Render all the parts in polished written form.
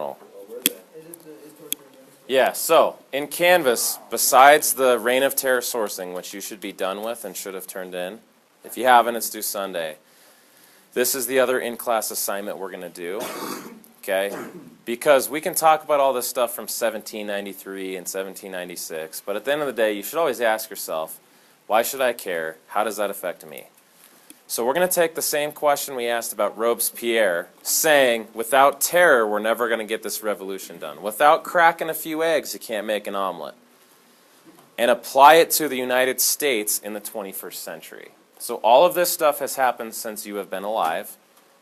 general. Yeah, so in Canvas, besides the Reign of Terror sourcing, which you should be done with and should have turned in, if you haven't, it's due Sunday. This is the other in-class assignment we're going to do, okay? Because we can talk about all this stuff from 1793 and 1796, but at the end of the day, you should always ask yourself, why should I care? How does that affect me? So we're going to take the same question we asked about Robespierre, saying, without terror, we're never going to get this revolution done. Without cracking a few eggs, you can't make an omelet. And apply it to the United States in the 21st century. So all of this stuff has happened since you have been alive,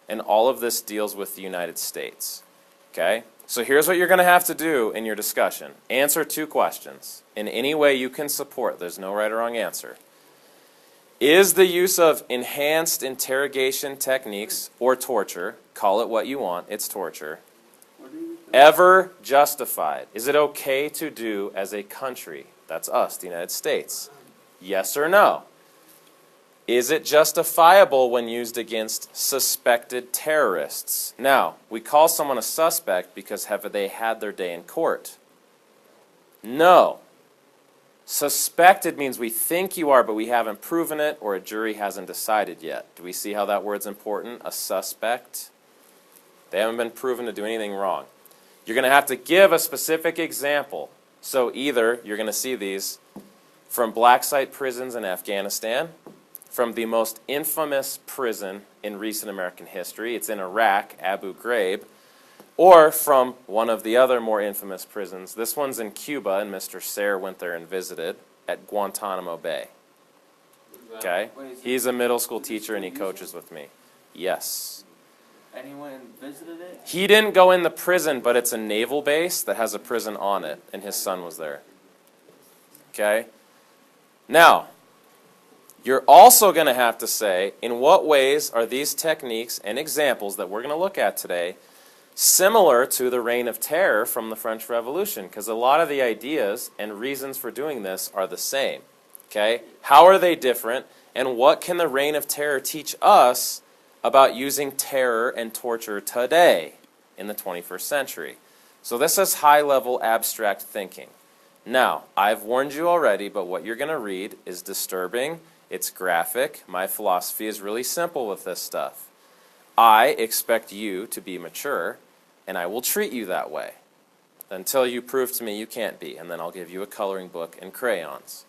and all of this deals with the United States. Okay? So here's what you're going to have to do in your discussion. Answer 2 questions in any way you can support. There's no right or wrong answer. Is the use of enhanced interrogation techniques or torture, call it what you want, it's torture, ever justified? Is it okay to do as a country? That's us, the United States. Yes or no? Is it justifiable when used against suspected terrorists? Now, we call someone a suspect because have they had their day in court? No. Suspected means we think you are, but we haven't proven it, or a jury hasn't decided yet. Do we see how that word's important? A suspect. They haven't been proven to do anything wrong. You're going to have to give a specific example. So either you're going to see these from black site prisons in Afghanistan, from the most infamous prison in recent American history. It's in Iraq, Abu Ghraib. Or from one of the other more infamous prisons. This one's in Cuba, and Mr. Sayre went there and visited at Guantanamo Bay. Okay? He's a middle school teacher, and he coaches with me. Yes. Anyone visited it? He didn't go in the prison, but it's a naval base that has a prison on it, and his son was there. Okay? Now, you're also going to have to say, in what ways are these techniques and examples that we're going to look at today similar to the Reign of Terror from the French Revolution? Because a lot of the ideas and reasons for doing this are the same. Okay? How are they different? And what can the Reign of Terror teach us about using terror and torture today in the 21st century? So this is high-level abstract thinking. Now, I've warned you already, but what you're going to read is disturbing. It's graphic. My philosophy is really simple with this stuff. I expect you to be mature, and I will treat you that way until you prove to me you can't be, and then I'll give you a coloring book and crayons.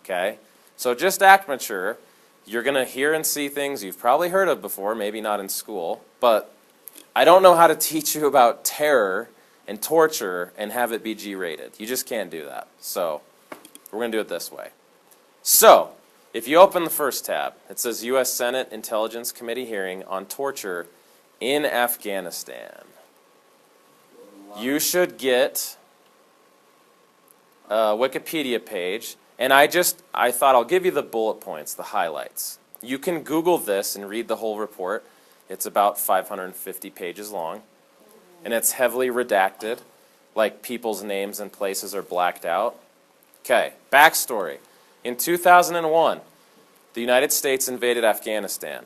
Okay? So just act mature. You're going to hear and see things you've probably heard of before, maybe not in school, but I don't know how to teach you about terror and torture and have it be G-rated. You just can't do that. So we're going to do it this way. So if you open the first tab, it says U.S. Senate Intelligence Committee hearing on torture in Afghanistan. You should get a Wikipedia page, and I thought I'll give you the bullet points, the highlights. You can Google this and read the whole report. It's about 550 pages long, and it's heavily redacted, like people's names and places are blacked out. Okay, backstory. In 2001, the United States invaded Afghanistan.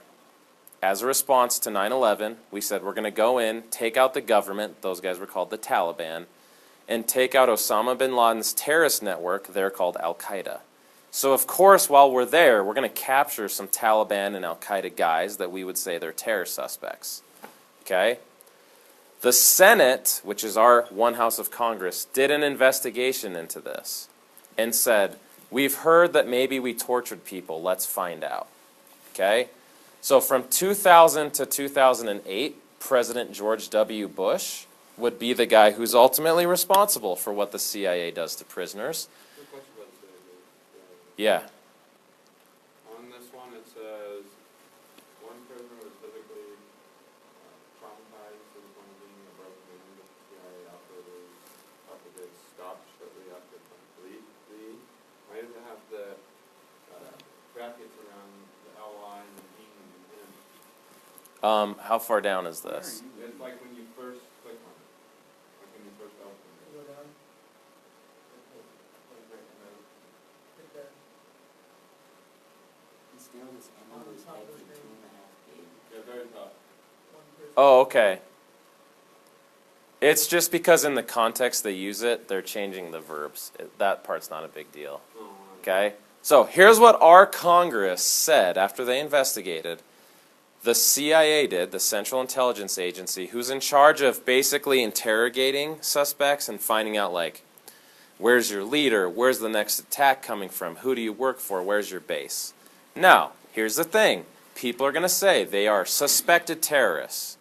As a response to 9/11, we said we're going to go in, take out the government, those guys were called the Taliban, and take out Osama bin Laden's terrorist network, they're called Al-Qaeda. So of course, while we're there, we're going to capture some Taliban and Al-Qaeda guys that we would say they're terror suspects. Okay? The Senate, which is our one house of Congress, did an investigation into this and said, we've heard that maybe we tortured people. Let's find out. Okay? So from 2000 to 2008, President George W. Bush would be the guy who's ultimately responsible for what the CIA does to prisoners. Yeah. On this one, it says one prisoner was physically traumatized to the point of being a broken man, but the CIA operatives stopped shortly after completely. Why does it have the brackets around the LY and the D and him? How far down is this? It's like when you first click on it. Like when you first open it. Go down. Yeah, very top. Oh, okay. It's just because in the context they use it, they're changing the verbs. That part's not a big deal. Okay? So here's what our Congress said after they investigated. The CIA did, the Central Intelligence Agency, who's in charge of basically interrogating suspects and finding out, like, where's your leader? Where's the next attack coming from? Who do you work for? Where's your base? Now, here's the thing. People are going to say they are suspected terrorists.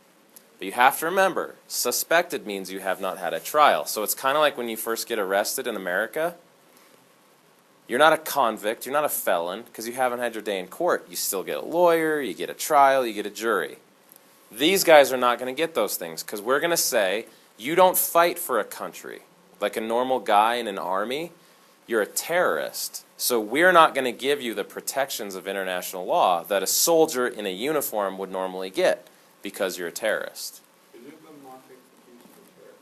But you have to remember, suspected means you have not had a trial. So it's kind of like when you first get arrested in America. You're not a convict, you're not a felon, because you haven't had your day in court. You still get a lawyer, you get a trial, you get a jury. These guys are not going to get those things, because we're going to say, you don't fight for a country. Like a normal guy in an army, you're a terrorist. So we're not going to give you the protections of international law that a soldier in a uniform would normally get, because you're a terrorist. Is it the mock execution of terror?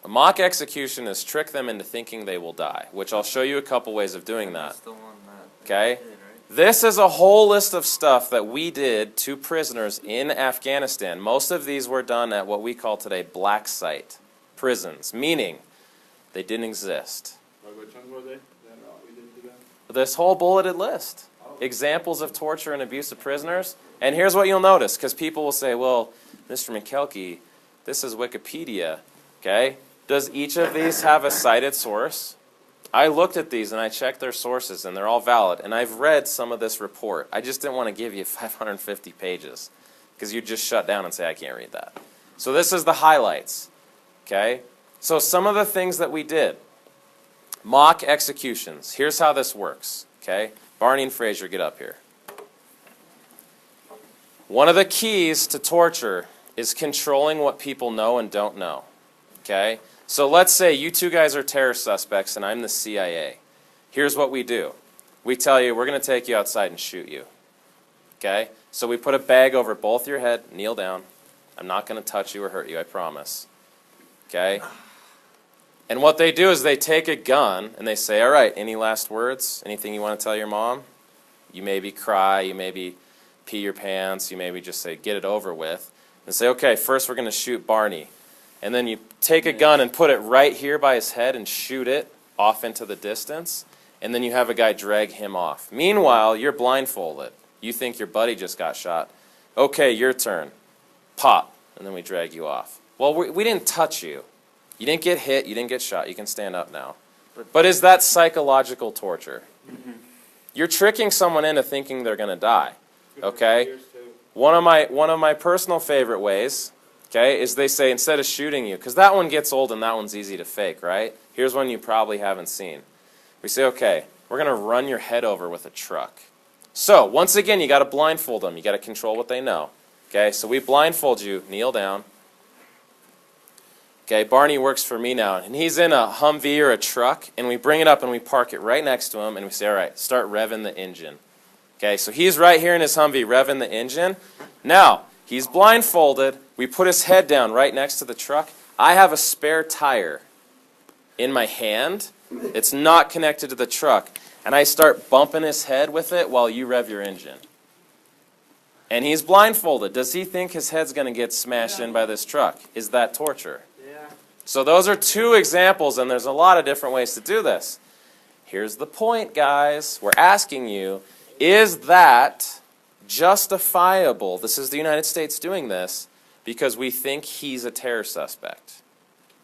A mock execution is trick them into thinking they will die, which I'll show you a couple ways of doing that. That's the one that Okay? they did, right? This is a whole list of stuff that we did to prisoners in Afghanistan. Most of these were done at what we call today black site prisons, meaning they didn't exist. Like which ones were they that we did to them? This whole bulleted list. Examples of torture and abuse of prisoners. And here's what you'll notice, because people will say, well, Mr. McKelkey, this is Wikipedia, okay? Does each of these have a cited source? I looked at these and I checked their sources and they're all valid. And I've read some of this report. I just didn't want to give you 550 pages because you'd just shut down and say, I can't read that. So this is the highlights, okay? So some of the things that we did. Mock executions. Here's how this works, okay? Barney and Fraser, get up here. One of the keys to torture is controlling what people know and don't know, okay? So let's say you two guys are terror suspects and I'm the CIA. Here's what we do. We tell you, we're going to take you outside and shoot you, okay? So we put a bag over both your head, kneel down. I'm not going to touch you or hurt you, I promise, okay? And what they do is they take a gun and they say, all right, any last words? Anything you want to tell your mom? You maybe cry, you maybe pee your pants, you maybe just say, get it over with. And say, okay, first we're going to shoot Barney. And then you take a gun and put it right here by his head and shoot it off into the distance. And then you have a guy drag him off. Meanwhile, you're blindfolded. You think your buddy just got shot. Okay, your turn. Pop. And then we drag you off. Well, we didn't touch you. You didn't get hit, you didn't get shot, you can stand up now. But is that psychological torture? Mm-hmm. You're tricking someone into thinking they're going to die, okay? One of my personal favorite ways, okay, is they say instead of shooting you, because that one gets old and that one's easy to fake, right? Here's one you probably haven't seen. We say, okay, we're going to run your head over with a truck. So, once again, you got to blindfold them. You got to control what they know. Okay, so we blindfold you, kneel down. Okay, Barney works for me now, and he's in a Humvee or a truck, and we bring it up and we park it right next to him, and we say, all right, start revving the engine. Okay, so he's right here in his Humvee revving the engine. Now, he's blindfolded. We put his head down right next to the truck. I have a spare tire in my hand. It's not connected to the truck, and I start bumping his head with it while you rev your engine. And he's blindfolded. Does he think his head's going to get smashed in by this truck? Is that torture? So those are two examples, and there's a lot of different ways to do this. Here's the point, guys. We're asking you, is that justifiable? This is the United States doing this because we think he's a terror suspect.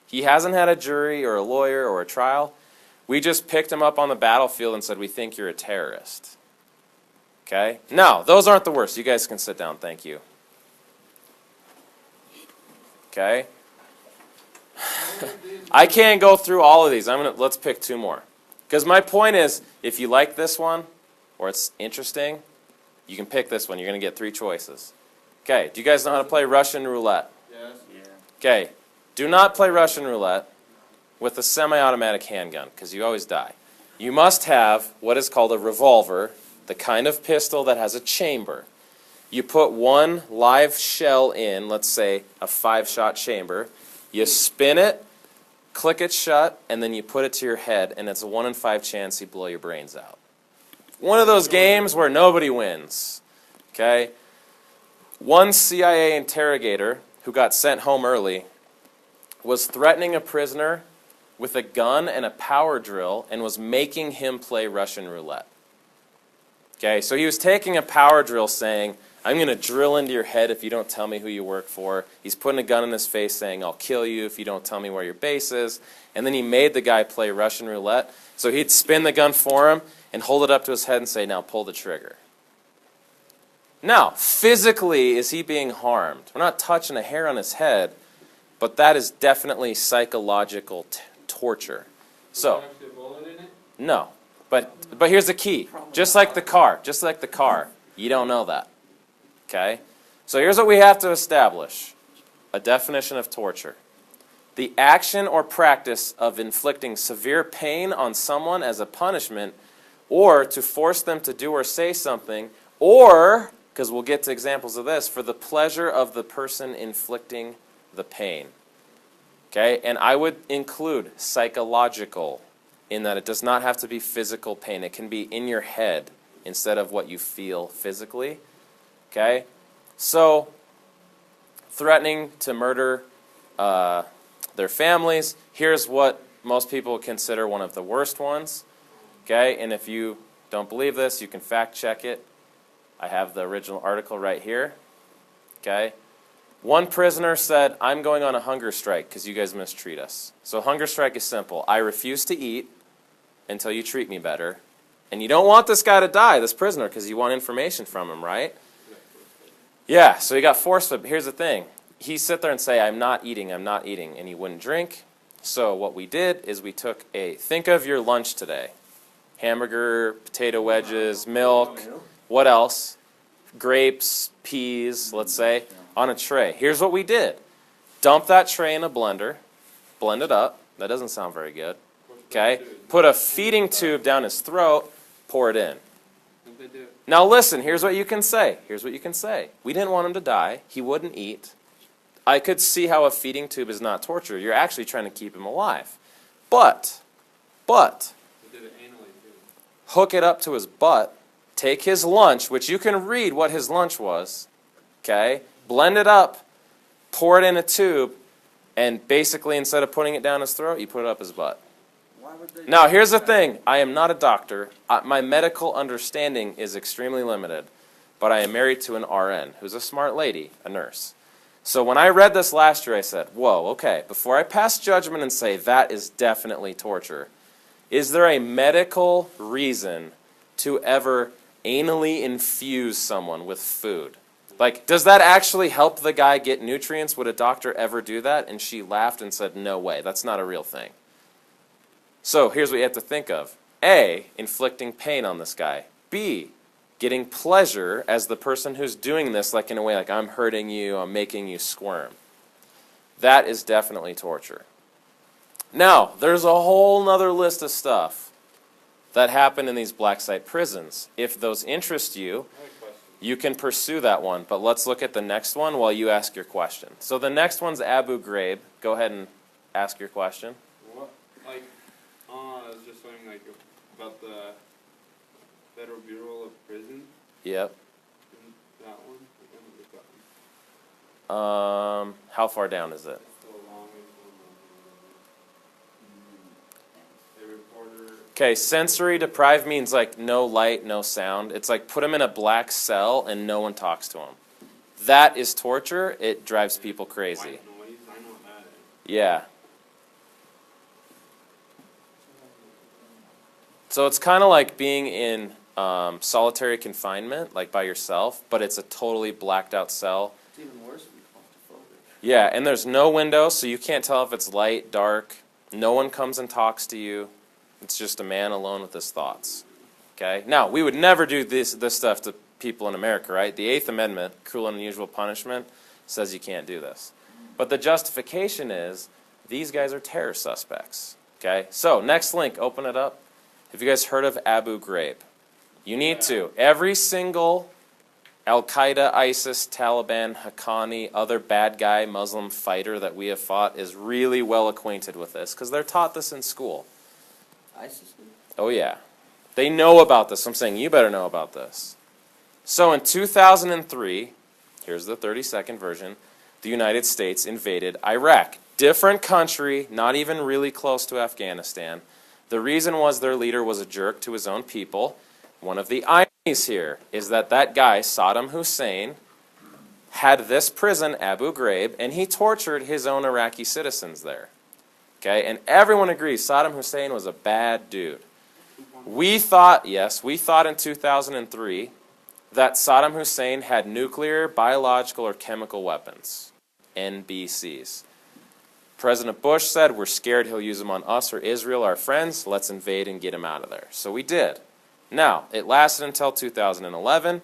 He hasn't had a jury or a lawyer or a trial. We just picked him up on the battlefield and said, we think you're a terrorist. Okay? Now, those aren't the worst. You guys can sit down. Thank you. Okay? I can't go through all of these. Let's pick two more. Because my point is, if you like this one, or it's interesting, you can pick this one. You're going to get 3 choices. Okay, do you guys know how to play Russian roulette? Yes. Yeah. Okay, do not play Russian roulette with a semi-automatic handgun, because you always die. You must have what is called a revolver, the kind of pistol that has a chamber. You put one live shell in, let's say a 5-shot chamber. You spin it, click it shut, and then you put it to your head, and it's a 1 in 5 chance you blow your brains out. One of those games where nobody wins. Okay? One CIA interrogator who got sent home early was threatening a prisoner with a gun and a power drill and was making him play Russian roulette. Okay, so he was taking a power drill saying, I'm going to drill into your head if you don't tell me who you work for. He's putting a gun in his face saying, I'll kill you if you don't tell me where your base is. And then he made the guy play Russian roulette. So he'd spin the gun for him and hold it up to his head and say, now pull the trigger. Now, physically, is he being harmed? We're not touching a hair on his head, but that is definitely psychological torture. So, actually a bullet in it? no. But here's the key. Just like the car, you don't know that. Okay? So here's what we have to establish. A definition of torture. The action or practice of inflicting severe pain on someone as a punishment, or to force them to do or say something, or, because we'll get to examples of this, for the pleasure of the person inflicting the pain. Okay? And I would include psychological in that it does not have to be physical pain. It can be in your head instead of what you feel physically. Okay? So, threatening to murder their families. Here's what most people consider one of the worst ones. Okay? And if you don't believe this, you can fact check it. I have the original article right here. Okay? One prisoner said, I'm going on a hunger strike because you guys mistreat us. So hunger strike is simple. I refuse to eat until you treat me better. And you don't want this guy to die, this prisoner, because you want information from him, right? Yeah, so he got force-fed. But here's the thing. He'd sit there and say, I'm not eating, and he wouldn't drink. So what we did is we took think of your lunch today. Hamburger, potato wedges, milk, what else? Grapes, peas, let's say, on a tray. Here's what we did. Dump that tray in a blender, blend it up. That doesn't sound very good. Okay? Put a feeding tube down his throat, pour it in. Now listen, here's what you can say. We didn't want him to die. He wouldn't eat. I could see how a feeding tube is not torture. You're actually trying to keep him alive. But, hook it up to his butt, take his lunch, which you can read what his lunch was, okay? Blend it up, pour it in a tube, and basically instead of putting it down his throat, you put it up his butt. Now, here's the thing. I am not a doctor. My medical understanding is extremely limited, but I am married to an RN who's a smart lady, a nurse. So when I read this last year, I said, whoa, okay, before I pass judgment and say that is definitely torture, is there a medical reason to ever anally infuse someone with food? Like, does that actually help the guy get nutrients? Would a doctor ever do that? And she laughed and said, no way, that's not a real thing. So here's what you have to think of. A, inflicting pain on this guy. B, getting pleasure as the person who's doing this, like in a way like I'm hurting you, I'm making you squirm. That is definitely torture. Now, there's a whole nother list of stuff that happened in these black site prisons. If those interest you, you can pursue that one. But let's look at the next one while you ask your question. So the next one's Abu Ghraib. Go ahead and ask your question. What, I was just wondering, about the Federal Bureau of Prison. Yep. That one? That one. How far down is it? The longest one. A reporter. Okay, sensory deprived means like no light, no sound. It's like put him in a black cell and no one talks to him. That is torture. It drives people crazy. White noise, I know what that is. Yeah. So it's kind of like being in solitary confinement, like by yourself, but it's a totally blacked out cell. It's even worse than claustrophobic. Yeah, and there's no window, so you can't tell if it's light, dark. No one comes and talks to you. It's just a man alone with his thoughts. Okay? Now, we would never do this stuff to people in America, right? The Eighth Amendment, cruel and unusual punishment, says you can't do this. But the justification is these guys are terror suspects. Okay? So, next link, open it up. Have you guys heard of Abu Ghraib? You need to. Every single Al-Qaeda, ISIS, Taliban, Haqqani, other bad guy Muslim fighter that we have fought is really well acquainted with this because they're taught this in school. ISIS? Oh, yeah. They know about this. I'm saying you better know about this. So in 2003, here's the 30-second version, the United States invaded Iraq. Different country, not even really close to Afghanistan. The reason was their leader was a jerk to his own people. One of the ironies here is that guy, Saddam Hussein, had this prison, Abu Ghraib, and he tortured his own Iraqi citizens there. Okay, and everyone agrees Saddam Hussein was a bad dude. We thought in 2003 that Saddam Hussein had nuclear, biological, or chemical weapons, NBCs. President Bush said, we're scared he'll use them on us or Israel, our friends. Let's invade and get him out of there. So we did. Now, it lasted until 2011.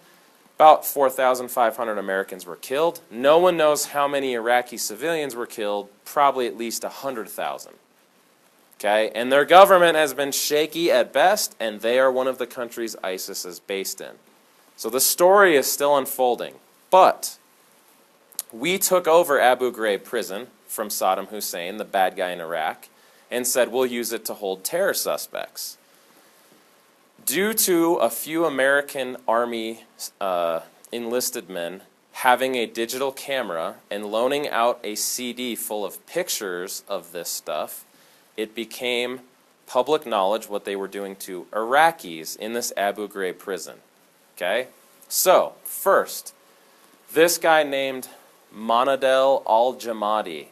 About 4,500 Americans were killed. No one knows how many Iraqi civilians were killed, probably at least 100,000. Okay? And their government has been shaky at best, and they are one of the countries ISIS is based in. So the story is still unfolding. But we took over Abu Ghraib prison from Saddam Hussein, the bad guy in Iraq, and said we'll use it to hold terror suspects. Due to a few American Army enlisted men having a digital camera and loaning out a CD full of pictures of this stuff, it became public knowledge what they were doing to Iraqis in this Abu Ghraib prison. Okay? So, first, this guy named Monadel al-Jamadi,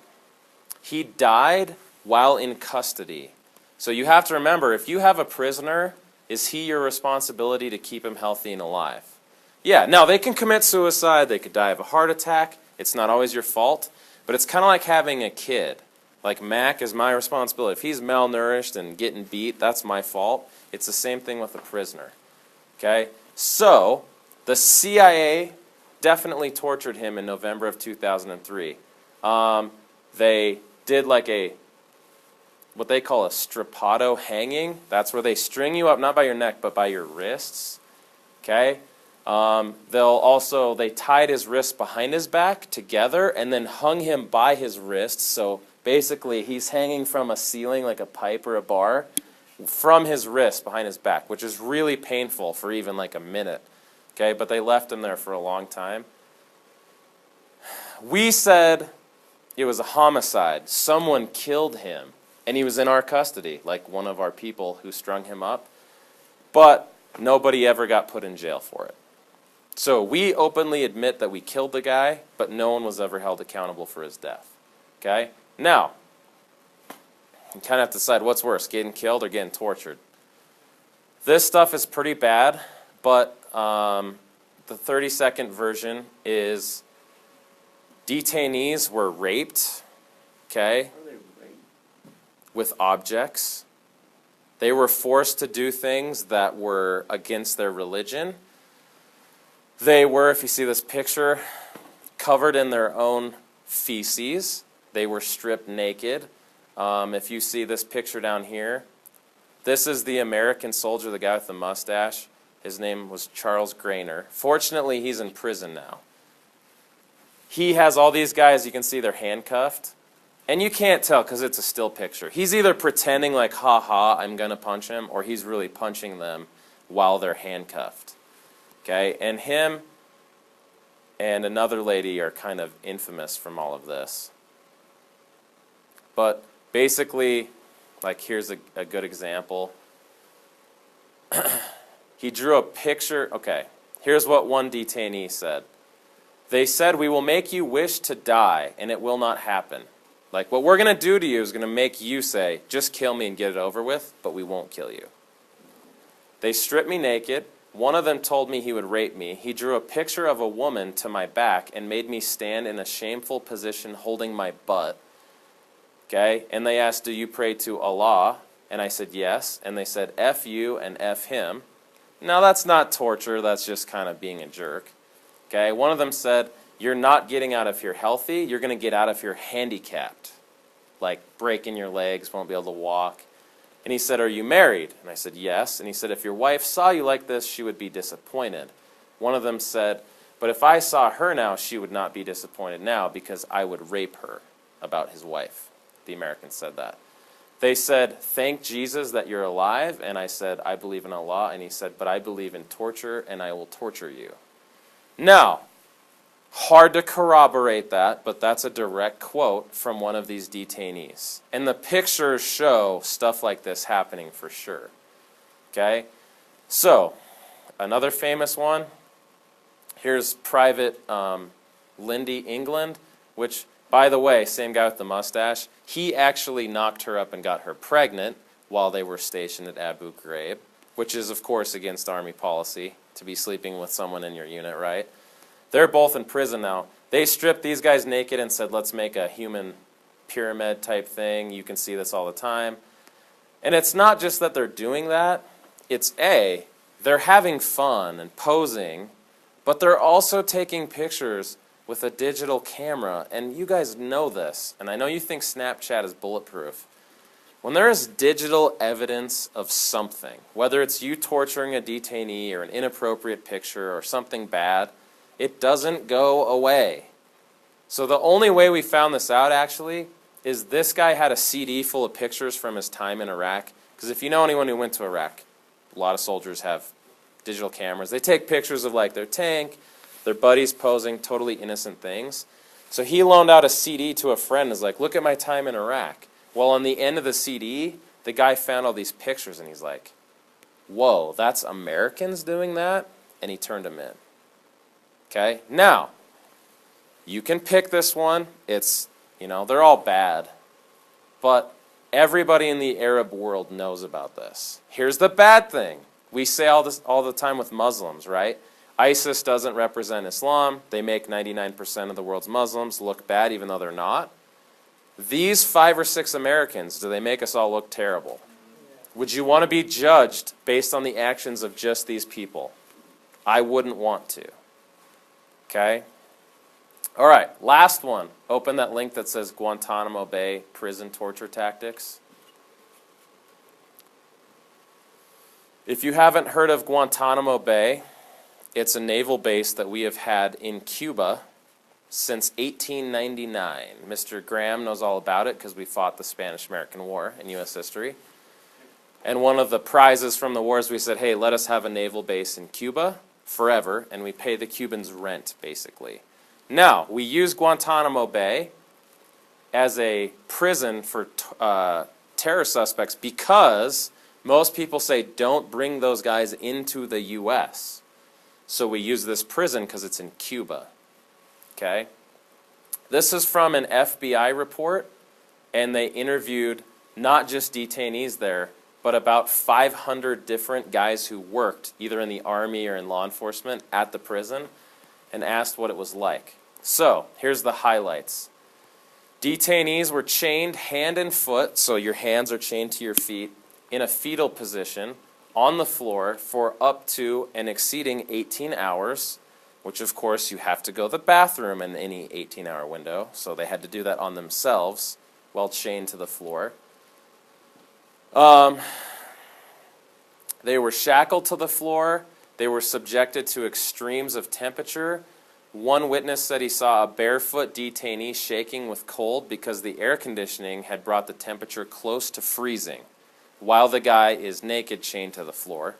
he died while in custody. So you have to remember, if you have a prisoner, is he your responsibility to keep him healthy and alive? Yeah, now they can commit suicide, they could die of a heart attack, it's not always your fault, but it's kind of like having a kid. Like Mac is my responsibility. If he's malnourished and getting beat, that's my fault. It's the same thing with a prisoner. Okay? So, the CIA definitely tortured him in November of 2003. They did like what they call a strappado hanging. That's where they string you up, not by your neck, but by your wrists. Okay? They tied his wrists behind his back together and then hung him by his wrists. So basically, he's hanging from a ceiling like a pipe or a bar from his wrist behind his back, which is really painful for even like a minute. Okay, but they left him there for a long time. We said it was a homicide. Someone killed him, and he was in our custody, like one of our people who strung him up. But nobody ever got put in jail for it. So we openly admit that we killed the guy, but no one was ever held accountable for his death. Okay? Now, you kind of have to decide what's worse, getting killed or getting tortured. This stuff is pretty bad, but the 30-second version is detainees were raped, okay, with objects. They were forced to do things that were against their religion. They were, if you see this picture, covered in their own feces. They were stripped naked. If you see this picture down here, this is the American soldier, the guy with the mustache. His name was Charles Grainer. Fortunately, he's in prison now. He has all these guys, you can see they're handcuffed. And you can't tell because it's a still picture. He's either pretending like, ha ha, I'm going to punch him, or he's really punching them while they're handcuffed. Okay, and him and another lady are kind of infamous from all of this. But basically, like here's a good example. He drew a picture. Okay, here's what one detainee said. They said, we will make you wish to die, and it will not happen. Like, what we're going to do to you is going to make you say, just kill me and get it over with, but we won't kill you. They stripped me naked. One of them told me he would rape me. He drew a picture of a woman to my back and made me stand in a shameful position holding my butt. Okay? And they asked, do you pray to Allah? And I said, yes. And they said, F you and F him. Now, that's not torture. That's just kind of being a jerk. Okay? One of them said, you're not getting out if you're healthy. You're going to get out if you're handicapped. Like breaking your legs, won't be able to walk. And he said, are you married? And I said, yes. And he said, if your wife saw you like this, she would be disappointed. One of them said, but if I saw her now, she would not be disappointed now because I would rape her, about his wife. The American said that. They said, thank Jesus that you're alive. And I said, I believe in Allah. And he said, but I believe in torture and I will torture you. Now, Hard to corroborate that, but that's a direct quote from one of these detainees. And the pictures show stuff like this happening for sure. Okay? So, another famous one. Here's Private Lindy England, which, by the way, same guy with the mustache, he actually knocked her up and got her pregnant while they were stationed at Abu Ghraib, which is, of course, against Army policy to be sleeping with someone in your unit, right? They're both in prison now. They stripped these guys naked and said, let's make a human pyramid type thing. You can see this all the time. And it's not just that they're doing that. It's they're having fun and posing, but they're also taking pictures with a digital camera. And you guys know this, and I know you think Snapchat is bulletproof. When there is digital evidence of something, whether it's you torturing a detainee or an inappropriate picture or something bad, it doesn't go away. So the only way we found this out, actually, is this guy had a CD full of pictures from his time in Iraq. Because if you know anyone who went to Iraq, a lot of soldiers have digital cameras. They take pictures of like their tank, their buddies posing totally innocent things. So he loaned out a CD to a friend and was like, look at my time in Iraq. Well, on the end of the CD, the guy found all these pictures and he's like, whoa, that's Americans doing that? And he turned them in. Okay, now, you can pick this one. It's, they're all bad. But everybody in the Arab world knows about this. Here's the bad thing. We say all the time with Muslims, right? ISIS doesn't represent Islam. They make 99% of the world's Muslims look bad even though they're not. These 5 or 6 Americans, do they make us all look terrible? Would you want to be judged based on the actions of just these people? I wouldn't want to. Okay? All right, last one. Open that link that says Guantanamo Bay prison torture tactics. If you haven't heard of Guantanamo Bay, it's a naval base that we have had in Cuba since 1899. Mr. Graham knows all about it because we fought the Spanish-American War in U.S. history. And one of the prizes from the war is we said, hey, let us have a naval base in Cuba forever, and we pay the Cubans rent, basically. Now, we use Guantanamo Bay as a prison for terror suspects because most people say don't bring those guys into the U.S. So we use this prison because it's in Cuba. Okay? This is from an FBI report, and they interviewed not just detainees there, but about 500 different guys who worked either in the Army or in law enforcement at the prison and asked what it was like. So, here's the highlights. Detainees were chained hand and foot, so your hands are chained to your feet, in a fetal position on the floor for up to and exceeding 18 hours, which of course you have to go to the bathroom in any 18-hour window, so they had to do that on themselves while chained to the floor. They were shackled to the floor. They were subjected to extremes of temperature. One witness said he saw a barefoot detainee shaking with cold because the air conditioning had brought the temperature close to freezing while the guy is naked chained to the floor.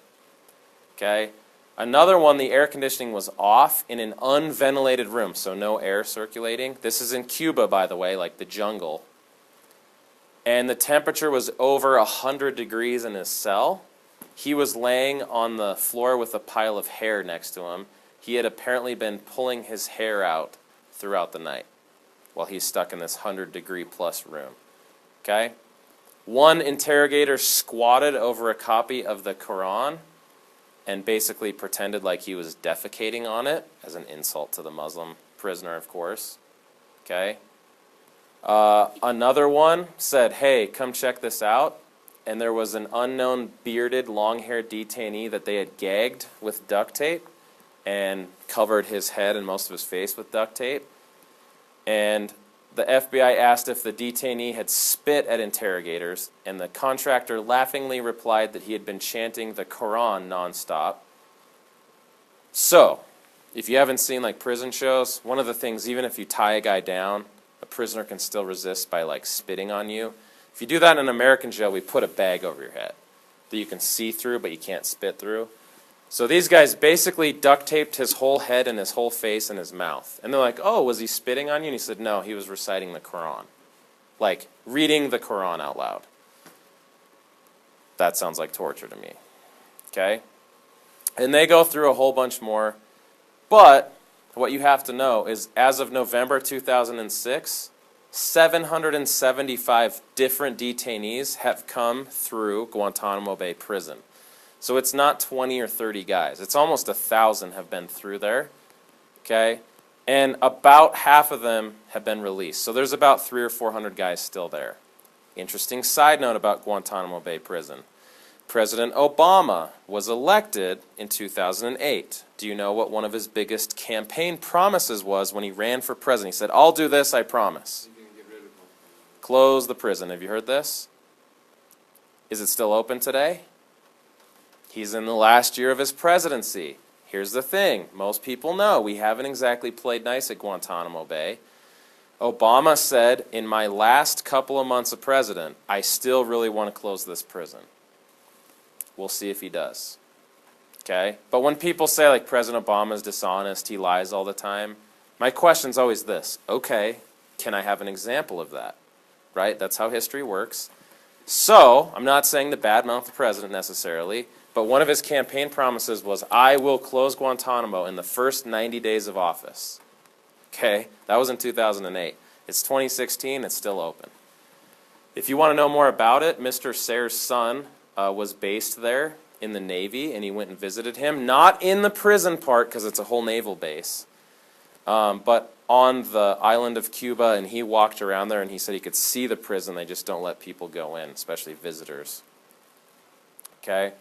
Okay? Another one, the air conditioning was off in an unventilated room, so no air circulating. This is in Cuba, by the way, like the jungle. And the temperature was over 100 degrees in his cell. He was laying on the floor with a pile of hair next to him. He had apparently been pulling his hair out throughout the night while he's stuck in this 100-degree-plus room. Okay? One interrogator squatted over a copy of the Quran and basically pretended like he was defecating on it as an insult to the Muslim prisoner, of course. Okay? Another one said, hey, come check this out. And there was an unknown bearded, long-haired detainee that they had gagged with duct tape and covered his head and most of his face with duct tape. And the FBI asked if the detainee had spit at interrogators, and the contractor laughingly replied that he had been chanting the Quran nonstop. So, if you haven't seen like prison shows, one of the things, even if you tie a guy down, a prisoner can still resist by like spitting on you. If you do that in an American jail, we put a bag over your head that you can see through but you can't spit through. So these guys basically duct taped his whole head and his whole face and his mouth. And they're like, oh, was he spitting on you? And he said, no, he was reciting the Quran. Like, reading the Quran out loud. That sounds like torture to me. Okay? And they go through a whole bunch more. But what you have to know is, as of November 2006, 775 different detainees have come through Guantanamo Bay prison. So it's not 20 or 30 guys. It's almost 1,000 have been through there. Okay? And about half of them have been released. So there's about 300 or 400 guys still there. Interesting side note about Guantanamo Bay prison. President Obama was elected in 2008. Do you know what one of his biggest campaign promises was when he ran for president? He said, I'll do this, I promise. Close the prison. Have you heard this? Is it still open today? He's in the last year of his presidency. Here's the thing. Most people know we haven't exactly played nice at Guantanamo Bay. Obama said, in my last couple of months of president, I still really want to close this prison. We'll see if he does. Okay? But when people say, like, President Obama's dishonest, he lies all the time, my question's always this. Okay, can I have an example of that? Right? That's how history works. So, I'm not saying to badmouth the president necessarily, but one of his campaign promises was, I will close Guantanamo in the first 90 days of office. Okay? That was in 2008. It's 2016, it's still open. If you want to know more about it, Mr. Sayre's son was based there in the Navy, and he went and visited him. Not in the prison part, because it's a whole naval base, but on the island of Cuba, and he walked around there, and he said he could see the prison. They just don't let people go in, especially visitors. Okay?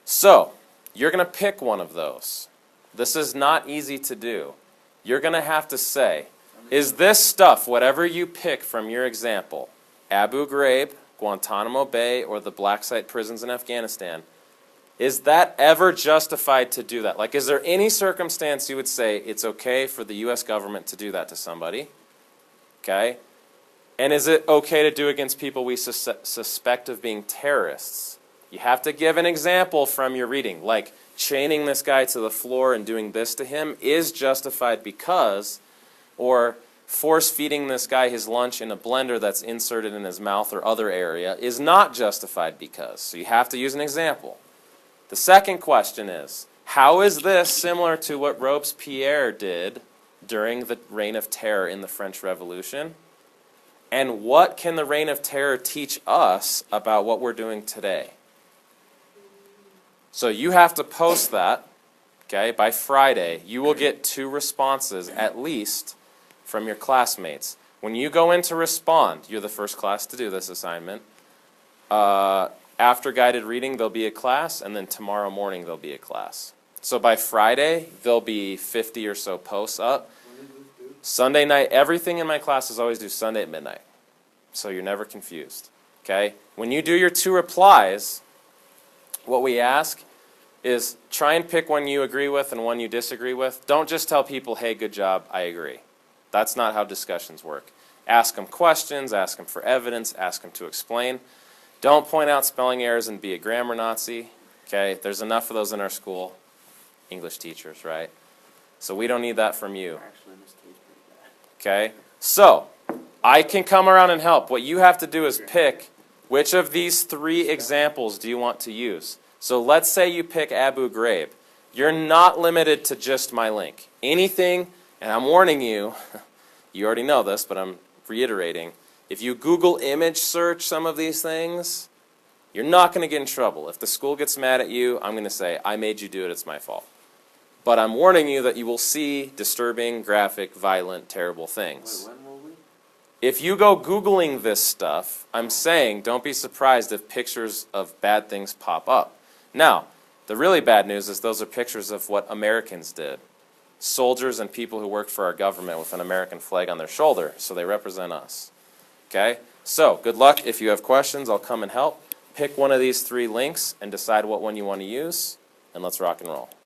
So, you're going to pick one of those. This is not easy to do. You're going to have to say, is this stuff, whatever you pick from your example, Abu Ghraib, Guantanamo Bay, or the black site prisons in Afghanistan, is that ever justified to do that? Like, is there any circumstance you would say it's okay for the U.S. government to do that to somebody? Okay? And is it okay to do against people we suspect of being terrorists? You have to give an example from your reading. Like, chaining this guy to the floor and doing this to him is justified because, or force-feeding this guy his lunch in a blender that's inserted in his mouth or other area is not justified because. So you have to use an example. The second question is, how is this similar to what Robespierre did during the Reign of Terror in the French Revolution? And what can the Reign of Terror teach us about what we're doing today? So you have to post that, okay, by Friday. You will get 2 responses at least from your classmates. When you go in to respond, you're the first class to do this assignment. After guided reading, there'll be a class, and then tomorrow morning there'll be a class. So by Friday, there'll be 50 or so posts up. Sunday night, everything in my classes always do Sunday at midnight. So you're never confused. Okay? When you do your 2 replies, what we ask is try and pick one you agree with and one you disagree with. Don't just tell people, hey, good job, I agree. That's not how discussions work. Ask them questions, ask them for evidence, ask them to explain. Don't point out spelling errors and be a grammar Nazi. Okay? There's enough of those in our school. English teachers, right? So we don't need that from you. Okay? So, I can come around and help. What you have to do is pick which of these 3 examples do you want to use. So let's say you pick Abu Ghraib. You're not limited to just my link. Anything, and I'm warning you, you already know this, but I'm reiterating, if you Google image search some of these things, you're not going to get in trouble. If the school gets mad at you, I'm going to say, I made you do it, it's my fault. But I'm warning you that you will see disturbing, graphic, violent, terrible things. Wait, when will we? If you go Googling this stuff, I'm saying don't be surprised if pictures of bad things pop up. Now, the really bad news is those are pictures of what Americans did. Soldiers and people who work for our government with an American flag on their shoulder, so they represent us. Okay? So, good luck. If you have questions, I'll come and help. Pick one of these 3 links and decide what one you want to use, and let's rock and roll.